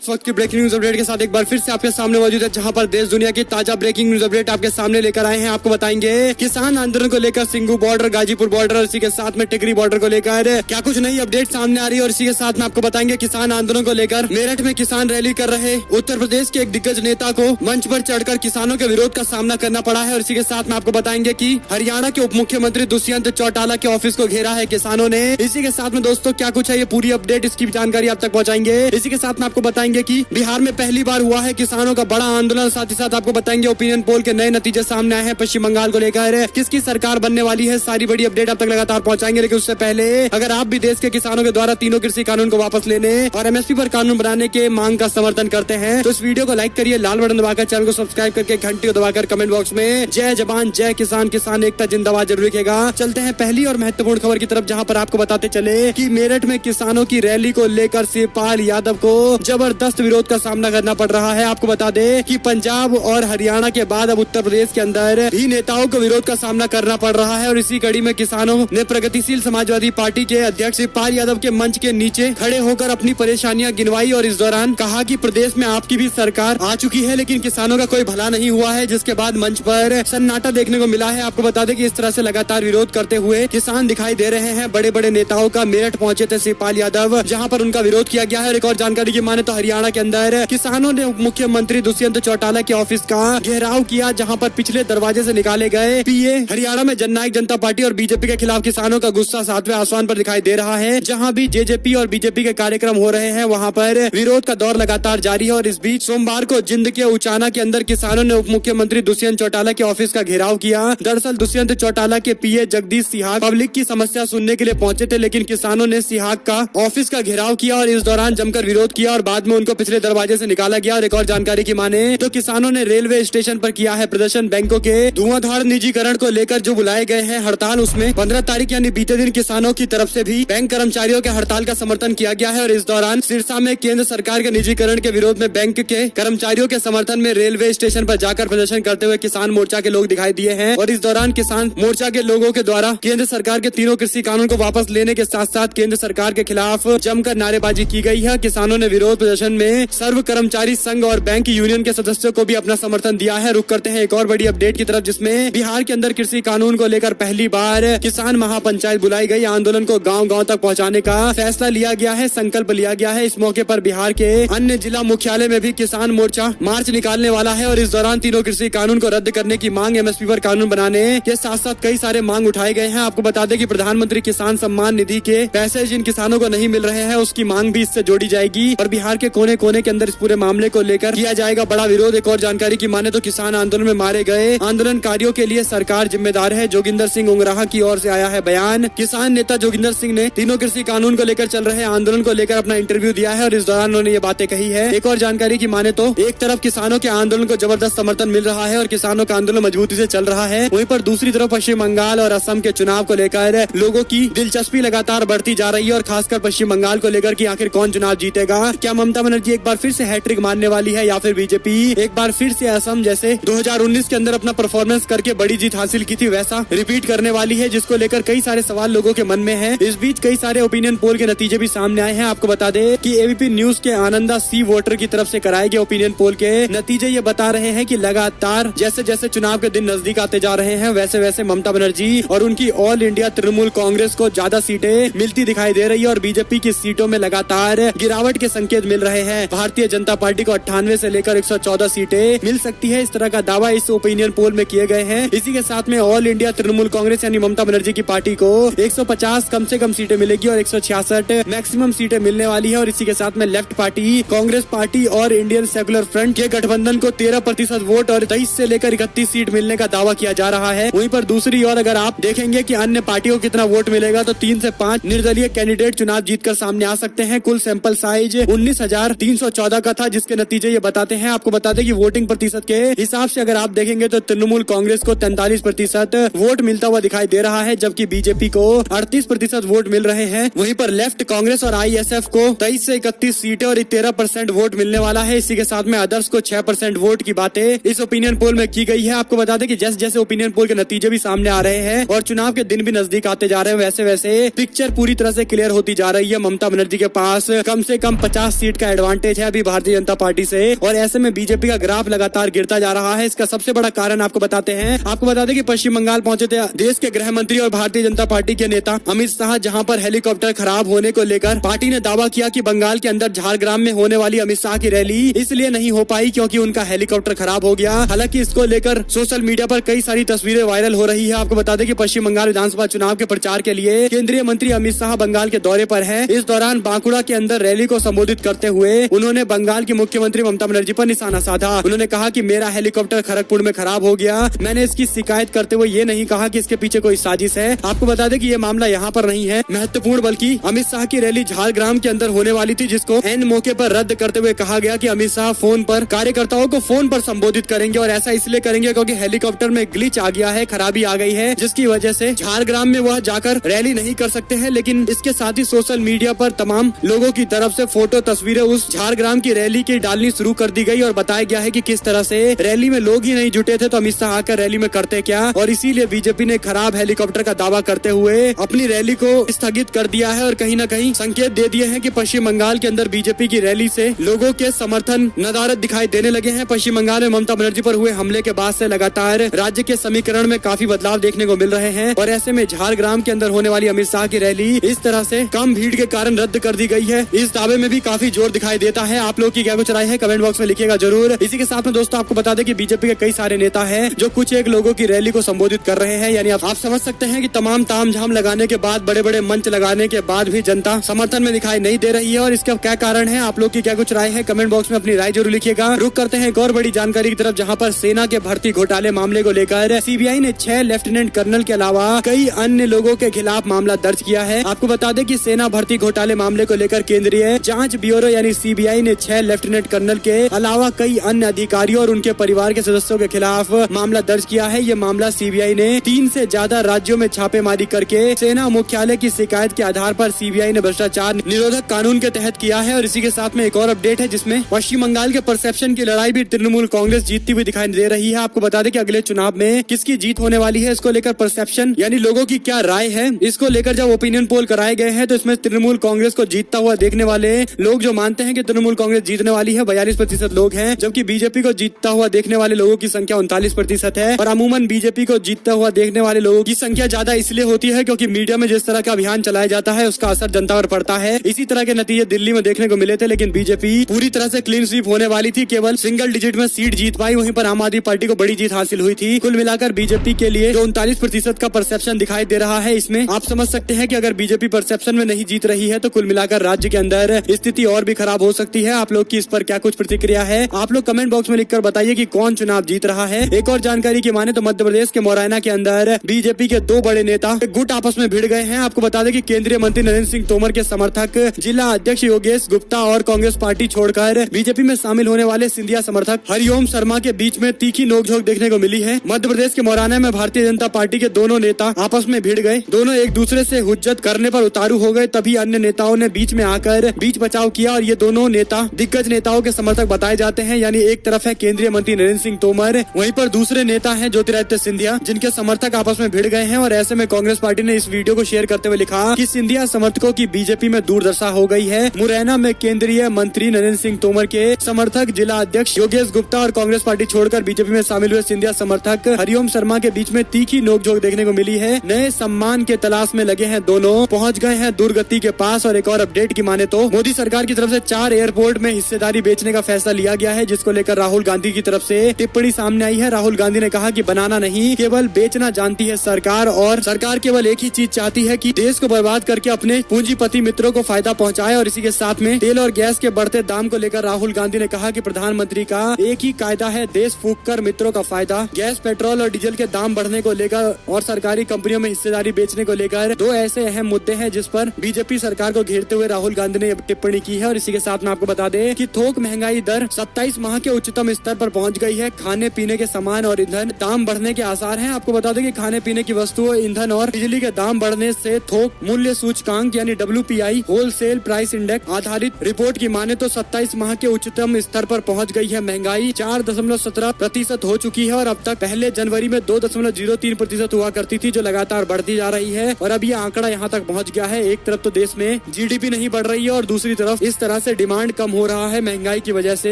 वक्त की breaking news update के साथ एक बार फिर से आपके सामने मौजूद है, जहां पर देश दुनिया की ताजा ब्रेकिंग न्यूज अपडेट आपके सामने लेकर आए हैं। आपको बताएंगे किसान आंदोलन को लेकर सिंगू बॉर्डर, गाजीपुर बॉर्डर और इसी के साथ में टिकरी बॉर्डर को लेकर क्या कुछ नई अपडेट सामने आ रही है। और इसी के साथ में आपको बताएंगे किसान आंदोलन को लेकर मेरठ में किसान रैली कर रहे उत्तर प्रदेश के एक दिग्गज नेता को मंच पर चढ़कर किसानों के विरोध का सामना करना पड़ा है। और इसी के साथ में आपको बताएंगे कि हरियाणा के उप मुख्यमंत्री दुष्यंत चौटाला के ऑफिस को घेरा है किसानों ने। इसी के साथ में दोस्तों क्या कुछ है ये पूरी अपडेट, इसकी जानकारी आप तक पहुंचाएंगे। इसी के साथ में आपको बताएंगे कि बिहार में पहली बार हुआ है किसानों का बड़ा आंदोलन। साथ ही साथ आपको बताएंगे ओपिनियन पोल के नए नतीजे सामने आए हैं पश्चिम बंगाल को लेकर, किसकी सरकार बनने वाली है। सारी बड़ी अपडेट आप तक लगातार पहुंचाएंगे। लेकिन उससे पहले अगर आप भी देश के किसानों के द्वारा तीनों कृषि कानून को वापस लेने और एमएसपी पर कानून बनाने के मांग का समर्थन करते हैं तो इस वीडियो को लाइक करिए, लाल बटन दबाकर चैनल को सब्सक्राइब करके घंटी को दबाकर कमेंट बॉक्स में जय जवान जय किसान, किसान एकता जिंदाबाद जरूर लिखेगा। चलते हैं पहली और महत्वपूर्ण खबर की तरफ, जहां पर आपको बताते चले कि मेरठ में किसानों की रैली को लेकर शिवपाल यादव को जबरदस्त विरोध का सामना करना पड़ रहा है। आपको बता दें कि पंजाब और हरियाणा के बाद अब उत्तर प्रदेश के अंदर भी नेताओं को विरोध का सामना करना पड़ रहा है। और इसी कड़ी में किसानों ने प्रगतिशील समाजवादी पार्टी के अध्यक्ष शिवपाल यादव के मंच के नीचे खड़े होकर अपनी परेशानियां गिनवाई और इस दौरान कहा कि प्रदेश में आपकी भी सरकार आ चुकी है लेकिन किसानों का कोई भला नहीं हुआ है, जिसके बाद मंच पर सन्नाटा देखने को मिला है। आपको बता दें कि इस तरह से लगातार विरोध करते हुए किसान दिखाई दे रहे हैं। बड़े बड़े नेताओं का मेरठ पहुंचे थे शिवपाल यादव, जहां पर उनका विरोध किया गया है। एक और जानकारी की माने तो हरियाणा के अंदर किसानों ने मुख्यमंत्री दुष्यंत चौटाला के ऑफिस का घेराव किया, जहां पर पिछले दरवाजे से निकाले गए पीए। हरियाणा में जननायक जनता पार्टी और बीजेपी के खिलाफ किसानों का गुस्सा 7वें आसमान पर दिखाई दे रहा है। जहां भी जेजेपी और बीजेपी के कार्यक्रम हो रहे हैं वहां पर विरोध का दौर लगातार जारी है। और इस बीच सोमवार को जिंद के उचाना के अंदर किसानों ने उप मुख्यमंत्री दुष्यंत चौटाला के ऑफिस का घेराव किया। दरअसल दुष्यंत चौटाला के पीए जगदीश सिहाग पब्लिक की समस्या सुनने के लिए पहुंचे थे, लेकिन किसानों ने सिहाग का ऑफिस का घेराव किया और इस दौरान जमकर विरोध किया और बाद में उनको पिछले दरवाजे से निकाला गया। और एक और जानकारी की माने तो किसानों ने रेलवे स्टेशन पर किया है प्रदर्शन। बैंकों के धुआंधार निजीकरण को लेकर जो बुलाए गए हैं हड़ताल, उसमें 15 तारीख यानी बीते दिन किसानों की तरफ से भी बैंक कर्मचारियों के हड़ताल का समर्थन किया गया है। और इस दौरान सिरसा में केंद्र सरकार के निजीकरण के विरोध में बैंक के कर्मचारियों के समर्थन में रेलवे स्टेशन पर जाकर प्रदर्शन करते हुए किसान मोर्चा के लोग दिखाई दिए हैं। और इस दौरान किसान मोर्चा के लोगों के द्वारा केंद्र सरकार के तीनों कृषि कानून को वापस लेने के साथ साथ केंद्र सरकार के खिलाफ जमकर नारेबाजी की गई है। किसानों ने विरोध प्रदर्शन में सर्व कर्मचारी संघ और बैंक यूनियन के सदस्यों को भी अपना समर्थन दिया है। रुक करते हैं एक और बड़ी अपडेट की तरफ, जिसमें बिहार के अंदर कृषि कानून को लेकर पहली बार किसान महापंचायत बुलाई गई। आंदोलन को गांव-गांव तक पहुंचाने का फैसला लिया गया है, संकल्प लिया गया है। इस मौके पर बिहार के अन्य जिला मुख्यालय में भी किसान मोर्चा मार्च निकालने वाला है। और इस दौरान तीनों कृषि कानून को रद्द करने की मांग, एमएसपी पर कानून बनाने के साथ साथ कई सारे मांग उठाए गए हैं। आपको बता दें कि प्रधानमंत्री किसान सम्मान निधि के पैसे जिन किसानों को नहीं मिल रहे हैं उसकी मांग भी इससे जोड़ी जाएगी और बिहार के कोने कोने के अंदर इस पूरे मामले को लेकर किया जाएगा बड़ा विरोध। एक और जानकारी की माने तो किसान आंदोलन में मारे गए आंदोलनकारियों के लिए सरकार जिम्मेदार है। जोगिंदर सिंह उंगराहा की ओर से आया है बयान। किसान नेता जोगिंदर सिंह ने तीनों कृषि कानून को लेकर चल रहे आंदोलन को लेकर अपना इंटरव्यू दिया है और इस दौरान उन्होंने ये बातें कही है। एक और जानकारी की माने तो एक तरफ किसानों के आंदोलन को जबरदस्त समर्थन मिल रहा है और किसानों का आंदोलन मजबूती से चल रहा है, वहीं पर दूसरी तरफ पश्चिम बंगाल और असम के चुनाव को लेकर लोगों की दिलचस्पी लगातार बढ़ती जा रही है। और खासकर पश्चिम बंगाल को लेकर कि आखिर कौन चुनाव जीतेगा, क्या ममता बनर्जी एक बार फिर से हैट्रिक मारने वाली है या फिर बीजेपी एक बार फिर से असम जैसे 2019 के अंदर अपना परफॉर्मेंस करके बड़ी जीत हासिल की थी वैसा रिपीट करने वाली है, जिसको लेकर कई सारे सवाल लोगों के मन में है। इस बीच कई सारे ओपिनियन पोल के नतीजे भी सामने आए हैं। आपको बता दें कि एबीपी न्यूज के आनंदा सी वोटर की तरफ से कराए गए ओपिनियन पोल के नतीजे ये बता रहे हैं कि लगातार जैसे जैसे चुनाव के दिन नजदीक आते जा रहे हैं वैसे वैसे ममता बनर्जी और उनकी ऑल इंडिया तृणमूल कांग्रेस को ज्यादा सीटें मिलती दिखाई दे रही है और बीजेपी की सीटों में लगातार गिरावट के संकेत मिल रहे हैं। भारतीय जनता पार्टी को 98 से लेकर 114 सीटें मिल सकती है, इस तरह का दावा इस ओपिनियन पोल में किए गए हैं। इसी के साथ में ऑल इंडिया तृणमूल कांग्रेस यानी ममता बनर्जी की पार्टी को 150 कम से कम सीटें मिलेगी और 166 मैक्सिमम सीटें मिलने वाली है। और इसी के साथ में लेफ्ट पार्टी, कांग्रेस पार्टी और इंडियन सेकुलर फ्रंट के गठबंधन को 13% वोट और 23 से लेकर 31 सीट मिलने का दावा किया जा रहा है। वहीं पर दूसरी ओर अगर आप देखेंगे कि अन्य पार्टियों को कितना वोट मिलेगा तो 3 से 5 निर्दलीय कैंडिडेट चुनाव जीतकर सामने आ सकते हैं। कुल सैंपल साइज 19,314 का था, जिसके नतीजे ये बताते हैं। आपको बता दें कि वोटिंग प्रतिशत के हिसाब से अगर आप देखेंगे तो तृणमूल कांग्रेस को 43% वोट मिलता हुआ दिखाई दे रहा है, जबकि बीजेपी को 38% वोट मिल रहे हैं। वहीं पर लेफ्ट कांग्रेस और आईएसएफ को 23 से 31 सीटें और 13% वोट मिलने वाला है। इसी के साथ में अदर्स को 6% वोट की बातें इस ओपिनियन पोल में की गई है। आपको बता दें कि जैसे जैसे ओपिनियन पोल के नतीजे भी सामने आ रहे हैं और चुनाव के दिन भी नजदीक आते जा रहे हैं वैसे वैसे पिक्चर पूरी तरह से क्लियर होती जा रही है। ममता बनर्जी के पास कम से कम 50 सीट का एडवांटेज है अभी भारतीय जनता पार्टी से, और ऐसे में बीजेपी का ग्राफ लगातार गिरता जा रहा है। इसका सबसे बड़ा कारण आपको बताते हैं। आपको बता दें कि पश्चिम बंगाल पहुंचे थे देश के गृह मंत्री और भारतीय जनता पार्टी के नेता अमित शाह, जहां पर हेलीकॉप्टर खराब होने को लेकर पार्टी ने दावा किया कि बंगाल के अंदर झारग्राम में होने वाली अमित शाह की रैली इसलिए नहीं हो पाई क्योंकि उनका हेलीकॉप्टर खराब हो गया। हालांकि इसको लेकर सोशल मीडिया पर कई सारी तस्वीरें वायरल हो रही है। आपको बता दें कि पश्चिम बंगाल विधानसभा चुनाव के प्रचार के लिए केंद्रीय मंत्री अमित शाह बंगाल के दौरे पर है। इस दौरान बांकुड़ा के अंदर रैली को संबोधित करते हुए उन्होंने बंगाल की मुख्यमंत्री ममता बनर्जी पर निशाना साधा। उन्होंने कहा कि मेरा हेलीकॉप्टर खड़गपुर में खराब हो गया। मैंने इसकी शिकायत करते हुए ये नहीं कहा कि इसके पीछे कोई साजिश है। आपको बता दें कि ये मामला यहाँ पर नहीं है महत्वपूर्ण, बल्कि अमित शाह की रैली झारग्राम के अंदर होने वाली थी, जिसको एन मौके पर रद्द करते हुए कहा गया कि अमित शाह फोन पर कार्यकर्ताओं को फोन पर संबोधित करेंगे, और ऐसा इसलिए करेंगे क्योंकि हेलीकॉप्टर में ग्लिच आ गया है, खराबी आ गई है, जिसकी वजह से झारग्राम में वह जाकर रैली नहीं कर सकते हैं। लेकिन इसके साथ ही सोशल मीडिया पर तमाम लोगों की तरफ से फोटो तस्वीरें उस झारग्राम की रैली की डालनी शुरू कर दी गई और बताया गया है कि किस तरह से रैली में लोग ही नहीं जुटे थे तो अमित शाह आकर रैली में करते क्या, और इसीलिए बीजेपी ने खराब हेलीकॉप्टर का दावा करते हुए अपनी रैली को स्थगित कर दिया है और कहीं न कहीं संकेत दे दिए हैं कि पश्चिम बंगाल के अंदर बीजेपी की रैली से लोगों के समर्थन नदारद दिखाई देने लगे हैं। पश्चिम बंगाल में ममता बनर्जी पर हुए हमले के बाद से लगातार राज्य के समीकरण में काफी बदलाव देखने को मिल रहे हैं, और ऐसे में झारग्राम के अंदर होने वाली अमित शाह की रैली इस तरह से कम भीड़ के कारण रद्द कर दी गई है। इस दावे में भी काफी जोर दिखाई देता है। आप लोग की क्या कुछ राय है कमेंट बॉक्स में लिखिएगा जरूर। इसी के साथ में दोस्तों आपको बता दें कि बीजेपी के कई सारे नेता हैं जो कुछ एक लोगों की रैली को संबोधित कर रहे हैं। यानी आप समझ सकते हैं कि तमाम तामझाम लगाने के बाद, बड़े बड़े मंच लगाने के बाद भी जनता समर्थन में दिखाई नहीं दे रही है, और इसका क्या कारण है, आप लोग की क्या कुछ राय है कमेंट बॉक्स में अपनी राय जरूर लिखिएगा। रुक करते हैं एक और बड़ी जानकारी की तरफ, जहां पर सेना के भर्ती घोटाले मामले को लेकर सीबीआई ने 6 लेफ्टिनेंट कर्नल के अलावा कई अन्य लोगों के खिलाफ मामला दर्ज किया है। आपको बता दें कि सेना भर्ती घोटाले मामले को लेकर केंद्रीय जांच ब्यूरो यानी सीबीआई ने 6 लेफ्टिनेंट कर्नल के अलावा कई अन्य अधिकारियों और उनके परिवार के सदस्यों के खिलाफ मामला दर्ज किया है। ये मामला सीबीआई ने 3 से ज्यादा राज्यों में छापेमारी करके सेना मुख्यालय की शिकायत के आधार पर सीबीआई ने भ्रष्टाचार निरोधक कानून के तहत किया है। और इसी के साथ में एक और अपडेट है जिसमें पश्चिम बंगाल के परसेप्शन की लड़ाई भी तृणमूल कांग्रेस जीतती हुई दिखाई दे रही है। आपको बता दें कि अगले चुनाव में किसकी जीत होने वाली है, इसको लेकर परसेप्शन यानी लोगों की क्या राय है, इसको लेकर जब ओपिनियन पोल कराए गए हैं तो इसमें तृणमूल कांग्रेस को जीतता हुआ देखने वाले लोग जो मानते हैं कि तृणमूल कांग्रेस जीतने वाली है 42% लोग हैं, जबकि बीजेपी को जीतता हुआ देखने वाले लोगों की संख्या 39% है। और अमूमन बीजेपी को जीतता हुआ देखने वाले लोगों की संख्या ज्यादा इसलिए होती है क्योंकि मीडिया में जिस तरह का अभियान चलाया जाता है उसका असर जनता पर पड़ता है। इसी तरह के नतीजे दिल्ली में देखने को मिले थे, लेकिन बीजेपी पूरी तरह से क्लीन स्वीप होने वाली थी, केवल सिंगल डिजिट में सीट जीत पाई। वहीं पर आम आदमी पार्टी को बड़ी जीत हासिल हुई थी। कुल मिलाकर बीजेपी के लिए जो 39% का परसेप्शन दिखाई दे रहा है, इसमें आप समझ सकते हैं कि अगर बीजेपी परसेप्शन में नहीं जीत रही है तो कुल मिलाकर राज्य के अंदर स्थिति और भी खराब हो सकती है। आप लोग की इस पर क्या कुछ प्रतिक्रिया है, आप लोग कमेंट बॉक्स में लिखकर बताइए कि कौन चुनाव जीत रहा है। एक और जानकारी की माने तो मध्य प्रदेश के मुरैना के अंदर बीजेपी के 2 बड़े नेता गुट आपस में भिड़ गए हैं। आपको बता दें कि केंद्रीय मंत्री नरेंद्र सिंह तोमर के समर्थक जिला अध्यक्ष योगेश गुप्ता और कांग्रेस पार्टी छोड़कर बीजेपी में शामिल होने वाले सिंधिया समर्थक हरिओम शर्मा के बीच में तीखी नोकझोंक देखने को मिली है। मध्य प्रदेश के मुरैना में भारतीय जनता पार्टी के दोनों नेता आपस में भिड़ गए, दोनों एक दूसरे से हुज्जत करने पर उतारू हो गए। तभी अन्य नेताओं ने बीच में आकर बीच बचाव किया और ये दोनों नेता दिग्गज नेताओं के समर्थक बताए जाते हैं। यानी एक तरफ है केंद्रीय मंत्री नरेंद्र सिंह तोमर, वहीं पर दूसरे नेता हैं ज्योतिरादित्य सिंधिया, जिनके समर्थक आपस में भिड़ गए हैं। और ऐसे में कांग्रेस पार्टी ने इस वीडियो को शेयर करते हुए लिखा कि सिंधिया समर्थकों की बीजेपी में दुर्दशा हो गई है। मुरैना में केंद्रीय मंत्री नरेंद्र सिंह तोमर के समर्थक जिला अध्यक्ष योगेश गुप्ता और कांग्रेस पार्टी छोड़कर बीजेपी में शामिल हुए सिंधिया समर्थक हरिओम शर्मा के बीच में तीखी नोकझोंक देखने को मिली है। नए सम्मान के तलाश में लगे हैं दोनों, पहुंच गए हैं दुर्गति के पास। और एक और अपडेट की माने तो मोदी सरकार की तरफ से 4 एयरपोर्ट में हिस्सेदारी बेचने का फैसला लिया गया है, जिसको लेकर राहुल गांधी की तरफ से टिप्पणी सामने आई है। राहुल गांधी ने कहा कि बनाना नहीं केवल बेचना जानती है सरकार, और सरकार केवल एक ही चीज चाहती है कि देश को बर्बाद करके अपने पूंजीपति मित्रों को फायदा पहुंचाए। और इसी के साथ में तेल और गैस के बढ़ते दाम को लेकर राहुल गांधी ने कहा कि प्रधानमंत्री का एक ही कायदा है, देश फूंक कर मित्रों का फायदा। गैस, पेट्रोल और डीजल के दाम बढ़ने को लेकर और सरकारी कंपनियों में हिस्सेदारी बेचने को लेकर 2 ऐसे अहम मुद्दे हैं जिस पर बीजेपी सरकार को घेरते हुए राहुल गांधी ने टिप्पणी की है। और इसी के साथ में आपको बता दें कि थोक महंगाई दर 27 माह के उच्चतम स्तर पर पहुंच गई है। खाने पीने के सामान और ईंधन दाम बढ़ने के आसार हैं। आपको बता दें कि खाने पीने की वस्तुओं, ईंधन और बिजली के दाम बढ़ने से थोक मूल्य सूचकांक यानी WPI होलसेल प्राइस इंडेक्स आधारित रिपोर्ट की माने तो 27 माह के उच्चतम स्तर पर पहुंच गई है। महंगाई 4.17% हो चुकी है और अब तक पहले जनवरी में 2.03% हुआ करती थी, जो लगातार बढ़ती जा रही है। और अब ये आंकड़ा यहाँ तक पहुँच गया है। एक तरफ तो देश में GDP नहीं बढ़ रही है और दूसरी तरफ इस तरह तरह से डिमांड कम हो रहा है महंगाई की वजह से,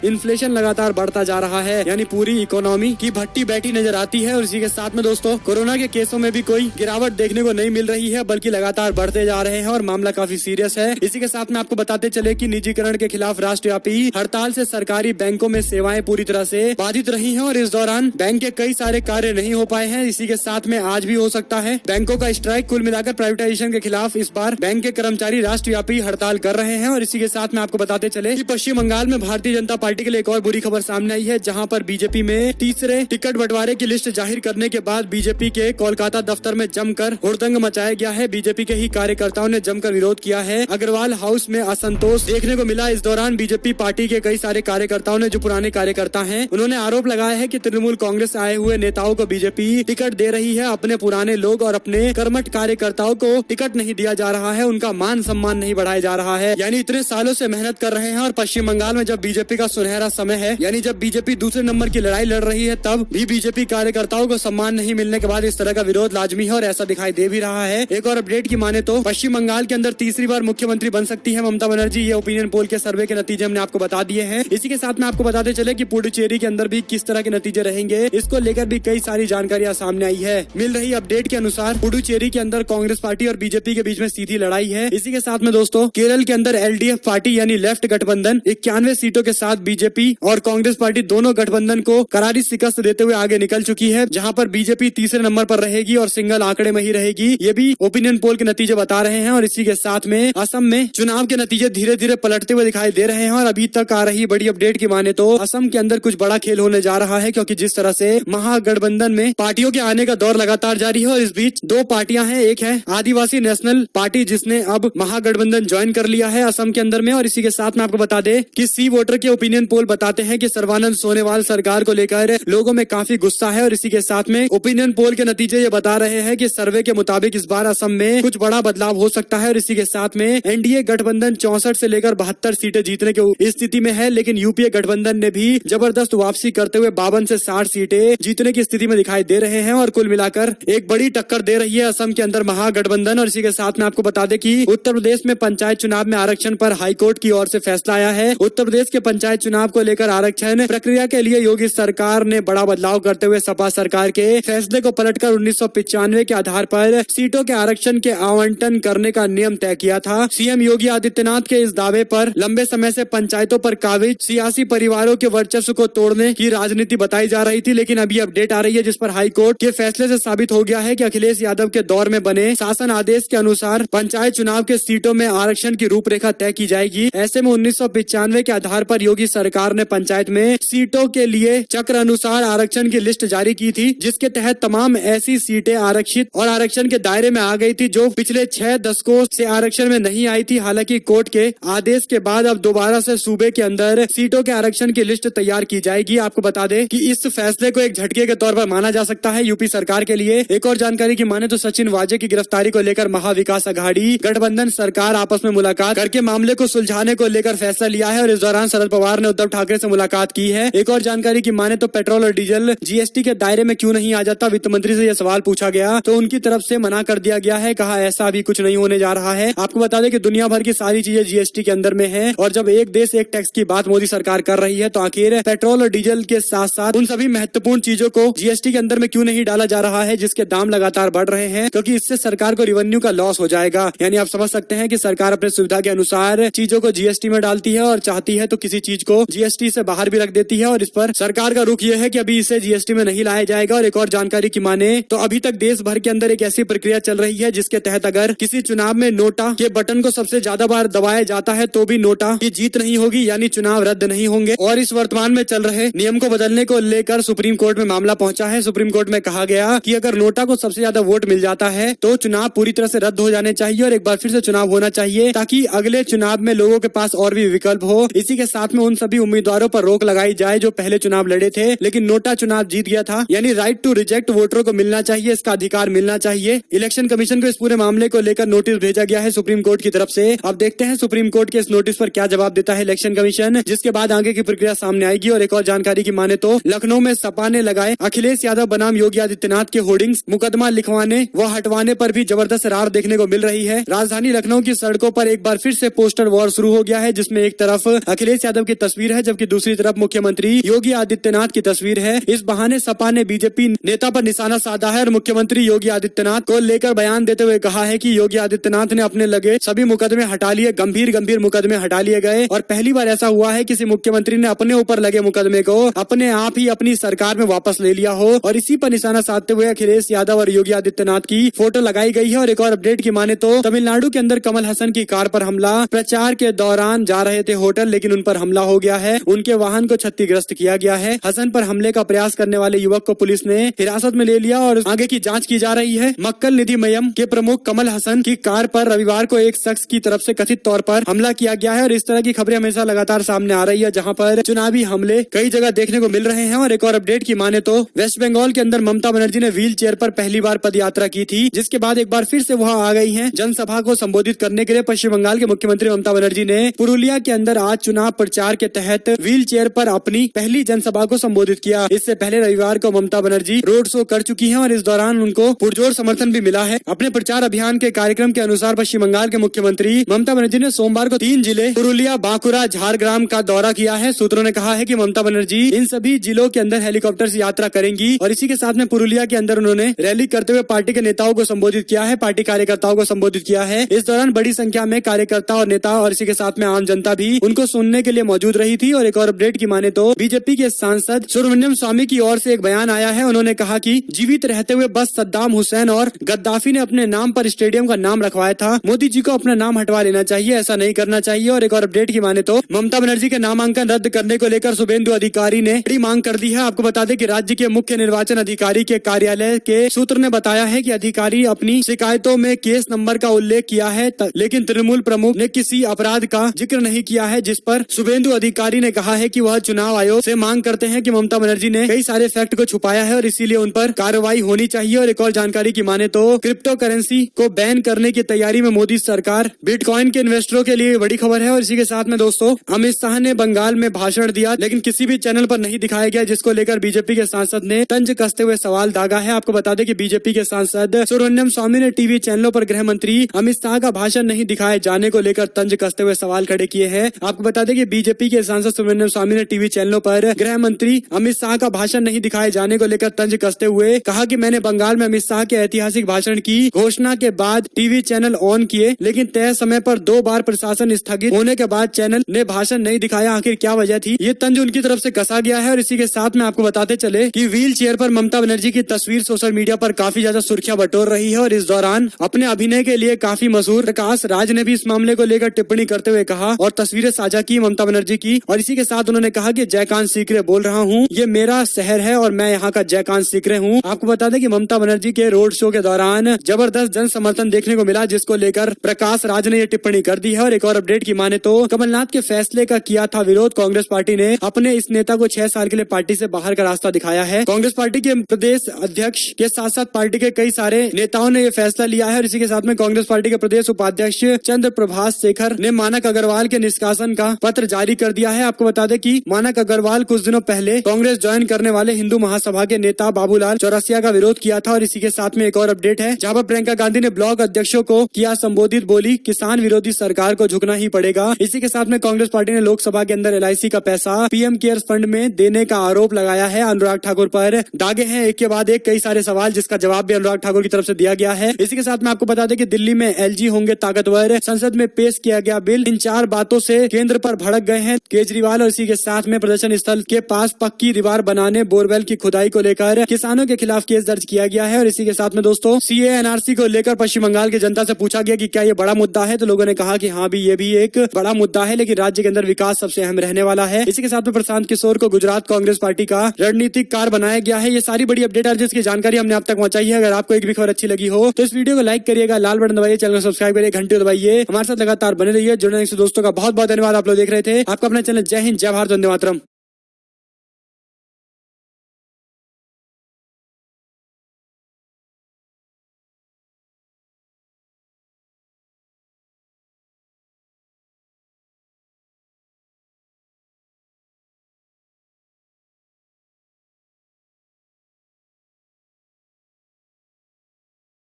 इन्फ्लेशन लगातार बढ़ता जा रहा है, यानी पूरी इकोनॉमी की भट्टी बैठी नजर आती है। और इसी के साथ में दोस्तों कोरोना के केसों में भी कोई गिरावट देखने को नहीं मिल रही है, बल्कि लगातार बढ़ते जा रहे हैं और मामला काफी सीरियस है। इसी के साथ में आपको बताते चले कि निजीकरण के खिलाफ राष्ट्रव्यापी हड़ताल से सरकारी बैंकों में सेवाएं पूरी तरह से बाधित रही हैं और इस दौरान बैंक के कई सारे कार्य नहीं हो पाए हैं। इसी के साथ में आज भी हो सकता है बैंकों का स्ट्राइक। कुल मिलाकर प्राइवेटाइजेशन के खिलाफ इस बार बैंक के कर्मचारी राष्ट्रव्यापी हड़ताल कर रहे हैं। और इसी के साथ में आपको बताते चले कि पश्चिम बंगाल में भारतीय जनता पार्टी के लिए एक और बुरी खबर सामने आई है, जहां पर बीजेपी में तीसरे टिकट बंटवारे की लिस्ट जाहिर करने के बाद बीजेपी के कोलकाता दफ्तर में जमकर हुड़दंग मचाया गया है। बीजेपी के ही कार्यकर्ताओं ने जमकर विरोध किया है। अग्रवाल हाउस में असंतोष देखने को मिला। इस दौरान बीजेपी पार्टी के कई सारे कार्यकर्ताओं ने, जो पुराने कार्यकर्ता हैं, उन्होंने आरोप लगाया है कि तृणमूल कांग्रेस आए हुए नेताओं को बीजेपी टिकट दे रही है, अपने पुराने लोग और अपने कर्मठ कार्यकर्ताओं को टिकट नहीं दिया जा रहा है, उनका मान सम्मान नहीं बढ़ाया जा रहा है। यानी इतने सालों से मेहनत कर रहे हैं और पश्चिम बंगाल में जब बीजेपी का सुनहरा समय है, यानी जब बीजेपी दूसरे नंबर की लड़ाई लड़ रही है, तब भी बीजेपी कार्यकर्ताओं को सम्मान नहीं मिलने के बाद इस तरह का विरोध लाजमी है और ऐसा दिखाई दे भी रहा है। एक और अपडेट की माने तो पश्चिम बंगाल के अंदर तीसरी बार मुख्यमंत्री बन सकती है ममता बनर्जी। ये ओपिनियन पोल के सर्वे के नतीजे हमने आपको बता दिए हैं। इसी के साथ में आपको बताते चले कि पुडुचेरी के अंदर भी किस तरह के नतीजे रहेंगे, इसको लेकर भी कई सारी जानकारियां सामने आई है। मिल रही अपडेट के अनुसार पुडुचेरी के अंदर कांग्रेस पार्टी और बीजेपी के बीच में सीधी लड़ाई है। इसी के साथ में दोस्तों केरल के अंदर एलडीएफ पार्टी यानी लेफ्ट गठबंधन 91 सीटों के साथ बीजेपी और कांग्रेस पार्टी दोनों गठबंधन को करारी शिकस्त देते हुए आगे निकल चुकी है, जहां पर बीजेपी तीसरे नंबर पर रहेगी और सिंगल आंकड़े में ही रहेगी। ये भी ओपिनियन पोल के नतीजे बता रहे हैं। और इसी के साथ में असम में चुनाव के नतीजे धीरे धीरे पलटते हुए दिखाई दे रहे हैं और अभी तक आ रही बड़ी अपडेट की माने तो असम के अंदर कुछ बड़ा खेल होने जा रहा है, क्योंकि जिस तरह से महागठबंधन में पार्टियों के आने का दौर लगातार जारी है और इस बीच दो पार्टियां हैं। एक है आदिवासी नेशनल पार्टी, जिसने अब महागठबंधन ज्वाइन कर लिया है असम के अंदर में। और इसी के साथ में आपको बता दे कि सी वोटर के ओपिनियन पोल बताते हैं कि सर्बानंद सोनोवाल सरकार को लेकर लोगों में काफी गुस्सा है। और इसी के साथ में ओपिनियन पोल के नतीजे ये बता रहे हैं कि सर्वे के मुताबिक इस बार असम में कुछ बड़ा बदलाव हो सकता है। और इसी के साथ में एनडीए गठबंधन 64 से लेकर 72 सीटें जीतने की स्थिति में है, लेकिन यूपीए गठबंधन ने भी जबरदस्त वापसी करते हुए 52 से 60 सीटें जीतने की स्थिति में दिखाई दे रहे हैं। और कुल मिलाकर एक बड़ी टक्कर दे रही है असम के अंदर महागठबंधन। और इसी के साथ में आपको बता दें कि उत्तर प्रदेश में पंचायत चुनाव में आरक्षण पर हाईकोर्ट की ओर से फैसला आया है। उत्तर प्रदेश के पंचायत चुनाव को लेकर आरक्षण प्रक्रिया के लिए योगी सरकार ने बड़ा बदलाव करते हुए सपा सरकार के फैसले को पलटकर 1995 के आधार पर सीटों के आरक्षण के आवंटन करने का नियम तय किया था। सीएम योगी आदित्यनाथ के इस दावे पर लंबे समय से पंचायतों पर काबिज सियासी परिवारों के वर्चस्व को तोड़ने की राजनीति बताई जा रही थी, लेकिन अभी अपडेट आ रही है जिस पर हाईकोर्ट के फैसले से साबित हो गया है कि अखिलेश यादव के दौर में बने शासन आदेश के अनुसार पंचायत चुनाव के सीटों में आरक्षण की रूपरेखा तय की जाएगी। ऐसे में 1995 के आधार पर योगी सरकार ने पंचायत में सीटों के लिए चक्र अनुसार आरक्षण की लिस्ट जारी की थी, जिसके तहत तमाम ऐसी सीटें आरक्षित और आरक्षण के दायरे में आ गई थी जो पिछले 6 दशकों से आरक्षण में नहीं आई थी। हालांकि कोर्ट के आदेश के बाद अब दोबारा से सूबे के अंदर सीटों के आरक्षण की लिस्ट तैयार की जाएगी। आपको बता दें कि इस फैसले को एक झटके के तौर पर माना जा सकता है यूपी सरकार के लिए। एक और जानकारी की माने तो सचिन वाजे की गिरफ्तारी को लेकर महाविकास अघाड़ी गठबंधन सरकार आपस में मुलाकात करके मामले को सुलझाने को लेकर फैसला लिया है और इस दौरान शरद पवार ने उद्धव ठाकरे से मुलाकात की है। एक और जानकारी की माने तो पेट्रोल और डीजल जीएसटी के दायरे में क्यों नहीं आ जाता, वित्त मंत्री से यह सवाल पूछा गया तो उनकी तरफ से मना कर दिया गया है। कहा ऐसा अभी कुछ नहीं होने जा रहा है। आपको बता दें कि दुनिया भर की सारी चीजें जीएसटी के अंदर में है और जब एक देश एक टैक्स की बात मोदी सरकार कर रही है तो आखिर पेट्रोल और डीजल के साथ साथ उन सभी महत्वपूर्ण चीजों को जीएसटी के अंदर में क्यों नहीं डाला जा रहा है, जिसके दाम लगातार बढ़ रहे हैं, क्योंकि इससे सरकार को रेवेन्यू का लॉस हो जाएगा। यानी आप समझ सकते हैं कि सरकार अपने सुविधा के अनुसार चीजों को जीएसटी में डालती है और चाहती है तो किसी चीज को जीएसटी से बाहर भी रख देती है और इस पर सरकार का रुख यह है कि अभी इसे जीएसटी में नहीं लाया जाएगा। और एक और जानकारी की माने तो अभी तक देश भर के अंदर एक ऐसी प्रक्रिया चल रही है जिसके तहत अगर किसी चुनाव में नोटा के बटन को सबसे ज्यादा बार दबाया जाता है तो भी नोटा की जीत नहीं होगी, यानी चुनाव रद्द नहीं होंगे। और इस वर्तमान में चल रहे नियम को बदलने को लेकर सुप्रीम कोर्ट में मामला पहुंचा है। सुप्रीम कोर्ट में कहा गया कि अगर नोटा को सबसे ज्यादा वोट मिल जाता है तो चुनाव पूरी तरह से रद्द हो जाने चाहिए और एक बार फिर से चुनाव होना चाहिए, ताकि अगले चुनाव में लोगों के पास और भी विकल्प हो। इसी के साथ में उन सभी उम्मीदवारों पर रोक लगाई जाए जो पहले चुनाव लड़े थे लेकिन नोटा चुनाव जीत गया था। यानी राइट टू रिजेक्ट वोटरों को मिलना चाहिए, इसका अधिकार मिलना चाहिए। इलेक्शन कमीशन को इस पूरे मामले को लेकर नोटिस भेजा गया है सुप्रीम कोर्ट की तरफ से। अब देखते हैं सुप्रीम कोर्ट के इस नोटिस पर क्या जवाब देता है इलेक्शन कमीशन, जिसके बाद आगे की प्रक्रिया सामने आएगी। और एक और जानकारी की माने तो लखनऊ में सपा ने लगाए अखिलेश यादव बनाम योगी आदित्यनाथ के होर्डिंग्स, मुकदमा लिखवाने व हटवाने पर भी जबरदस्त रार देखने को मिल रही है। राजधानी लखनऊ की सड़कों पर एक बार फिर से पोस्टर वॉर शुरू हो गया है, जिसमें एक तरफ अखिलेश यादव की तस्वीर है जबकि दूसरी तरफ मुख्यमंत्री योगी आदित्यनाथ की तस्वीर है। इस बहाने सपा ने बीजेपी नेता पर निशाना साधा है और मुख्यमंत्री योगी आदित्यनाथ को लेकर बयान देते हुए कहा है कि योगी आदित्यनाथ ने अपने लगे सभी मुकदमे हटा लिए, गंभीर मुकदमे हटा लिए गए और पहली बार ऐसा हुआ है किसी मुख्यमंत्री ने अपने ऊपर लगे मुकदमे को अपने आप ही अपनी सरकार में वापस ले लिया हो। और इसी पर निशाना साधते हुए अखिलेश यादव और योगी आदित्यनाथ की फोटो लगाई गई है। और एक और अपडेट की माने तो तमिलनाडु के अंदर कमल हसन की कार पर हमला, प्रचार के दौरान जा रहे थे होटल लेकिन उन पर हमला हो गया है, उनके वाहन को क्षतिग्रस्त किया गया है। हसन पर हमले का प्रयास करने वाले युवक को पुलिस ने हिरासत में ले लिया और आगे की जांच की जा रही है। मक्कल निधि मयम के प्रमुख कमल हसन की कार पर रविवार को एक शख्स की तरफ से कथित तौर पर हमला किया गया है और इस तरह की खबरें हमेशा लगातार सामने आ रही है जहां पर चुनावी हमले कई जगह देखने को मिल रहे हैं। और एक और अपडेट की माने तो वेस्ट बंगाल के अंदर ममता बनर्जी ने व्हील चेयर पर पहली बार पद यात्रा की थी, जिसके बाद एक बार फिर से वहां आ गई हैं। जनसभा को संबोधित करने के लिए पश्चिम बंगाल के मुख्यमंत्री ममता बनर्जी ने पुरुलिया के अंदर आज चुनाव प्रचार के तहत व्हील चेयर पर अपनी पहली जनसभा को संबोधित किया। इससे पहले रविवार को ममता बनर्जी रोड शो कर चुकी हैं और इस दौरान उनको पुरजोर समर्थन भी मिला है। अपने प्रचार अभियान के कार्यक्रम के अनुसार पश्चिम बंगाल के मुख्यमंत्री ममता बनर्जी ने सोमवार को 3 जिले पुरुलिया, बांकुरा, झारग्राम का दौरा किया है। सूत्रों ने कहा है कि ममता बनर्जी इन सभी जिलों के अंदर हेलीकॉप्टर से यात्रा करेंगी और इसी के साथ में पुरुलिया के अंदर उन्होंने रैली करते हुए पार्टी के नेताओं को संबोधित किया है, पार्टी कार्यकर्ताओं को संबोधित किया है। इस दौरान बड़ी संख्या में कार्यकर्ता और नेता और इसी के साथ में आम जनता भी उनको सुनने के लिए मौजूद रही थी। और एक और अपडेट की माने तो बीजेपी के सांसद सुब्रमण्यम स्वामी की ओर से एक बयान आया है। उन्होंने कहा कि जीवित रहते हुए बस सद्दाम हुसैन और गद्दाफी ने अपने नाम पर स्टेडियम का नाम रखवाया था, मोदी जी को अपना नाम हटवा लेना चाहिए, ऐसा नहीं करना चाहिए। और एक और अपडेट की माने तो ममता बनर्जी के नामांकन रद्द करने को लेकर शुभेंदु अधिकारी ने बड़ी मांग कर दी है। आपको बता दें कि राज्य के मुख्य निर्वाचन अधिकारी के कार्यालय के सूत्र ने बताया है कि अधिकारी अपनी शिकायतों में केस नंबर का उल्लेख किया है लेकिन तृणमूल प्रमुख ने किसी अपराध का जिक्र नहीं किया है, जिस पर शुभेंदु अधिकारी ने कहा है कि वह चुनाव आयोग से मांग करते हैं कि ममता बनर्जी ने कई सारे फैक्ट को छुपाया है और इसीलिए उन पर कार्रवाई होनी चाहिए। और एक और जानकारी की माने तो क्रिप्टो करेंसी को बैन करने की तैयारी में मोदी सरकार, बिटकॉइन के इन्वेस्टरों के लिए बड़ी खबर है। और इसी के साथ में दोस्तों अमित शाह ने बंगाल में भाषण दिया लेकिन किसी भी चैनल पर नहीं दिखाया गया, जिसको लेकर बीजेपी के सांसद ने तंज कसते हुए सवाल दागा है। आपको बता दें कि बीजेपी के सांसद सुब्रमण्यम स्वामी ने टीवी चैनलों पर गृह मंत्री अमित शाह का भाषण नहीं दिखाए जाने को लेकर तंज कसते हुए सवाल खड़े किए हैं। आपको बता दें कि बीजेपी के सांसद सुब्रमण्यम स्वामी ने टीवी चैनलों पर गृह मंत्री अमित शाह का भाषण नहीं दिखाए जाने को लेकर तंज कसते हुए कहा कि मैंने बंगाल में अमित शाह के ऐतिहासिक भाषण की घोषणा के बाद टीवी चैनल ऑन किए लेकिन तय समय पर 2 बार प्रशासन स्थगित होने के बाद चैनल ने भाषण नहीं दिखाया, आखिर क्या वजह थी? ये तंज उनकी तरफ से कसा गया है। और इसी के साथ में आपको बताते चले कि व्हील चेयर पर ममता बनर्जी की तस्वीर सोशल मीडिया पर काफी ज्यादा सुर्खियां बटोर रही है और इस दौरान अपने अभिनय के लिए काफी मशहूर प्रकाश राज ने भी इस मामले को लेकर टिप्पणी करते हुए कहा और तस्वीरें साझा की ममता बनर्जी की। और इसी के साथ उन्होंने कहा कि जयकांत सीकरे बोल रहा हूँ, ये मेरा शहर है और मैं यहाँ का जयकांत सीकरे हूँ। आपको बता दें कि ममता बनर्जी के रोड शो के दौरान जबरदस्त जन समर्थन देखने को मिला, जिसको लेकर प्रकाश राज ने ये टिप्पणी कर दी है। और एक और अपडेट की माने तो कमलनाथ के फैसले का किया था विरोध, कांग्रेस पार्टी ने अपने इस नेता को 6 साल के लिए पार्टी से बाहर का रास्ता दिखाया है। कांग्रेस पार्टी के प्रदेश अध्यक्ष के साथ साथ पार्टी के कई सारे नेताओं ने ये फैसला लिया है। और इसी के साथ में कांग्रेस पार्टी के प्रदेश उपाध्यक्ष चंद्र प्रभाष शेखर ने मानक अग्रवाल के निष्कासन का पत्र जारी कर दिया है। आपको बता दें कि मानक अग्रवाल कुछ दिनों पहले कांग्रेस ज्वाइन करने वाले हिंदू महासभा के नेता बाबूलाल चौरसिया का विरोध किया था। और इसी के साथ में एक और अपडेट है जहां पर प्रियंका गांधी ने ब्लॉक अध्यक्षों को किया संबोधित, बोली किसान विरोधी सरकार को झुकना ही पड़ेगा। इसी के साथ में कांग्रेस पार्टी ने लोकसभा के अंदर LIC का पैसा पीएम केयर्स फंड में देने का आरोप लगाया है। अनुराग ठाकुर पर दागे हैं एक के बाद एक कई सारे सवाल, जिसका जवाब भी अनुराग ठाकुर की तरफ से दिया गया है। इसी के साथ में आपको बता दें कि दिल्ली में LG होंगे ताकतवर, संसद में पेश किया गया बिल। इन 4 बातों से केंद्र पर भड़क गए हैं केजरीवाल। और इसी के साथ में प्रदर्शन स्थल के पास पक्की दीवार बनाने, बोरवेल की खुदाई को लेकर किसानों के खिलाफ केस दर्ज किया गया है। और इसी के साथ में दोस्तों CAA NRC को लेकर पश्चिम बंगाल की जनता से पूछा गया कि क्या ये बड़ा मुद्दा है, तो लोगों ने कहा कि हाँ भी ये भी एक बड़ा मुद्दा है, लेकिन राज्य के अंदर विकास सबसे अहम रहने वाला है। इसी के साथ में प्रशांत किशोर को गुजरात कांग्रेस पार्टी का रणनीतिक कार बनाया गया है। ये सारी बड़ी अपडेट जिसकी जानकारी हमने आप तक पहुंचाई है। अगर आपको एक भी खबर अच्छी लगी हो तो इस वीडियो को लाइक करिएगा, लाल बटन दबाइए, चैनल को सब्सक्राइब करिए, घंटी दबाइए, हमारे साथ लगातार बने रहिए। जुड़ने से दोस्तों का बहुत बहुत धन्यवाद। आप लोग देख रहे थे आपका अपना चैनल जय हिंद, जय भारत, वंदे मातरम।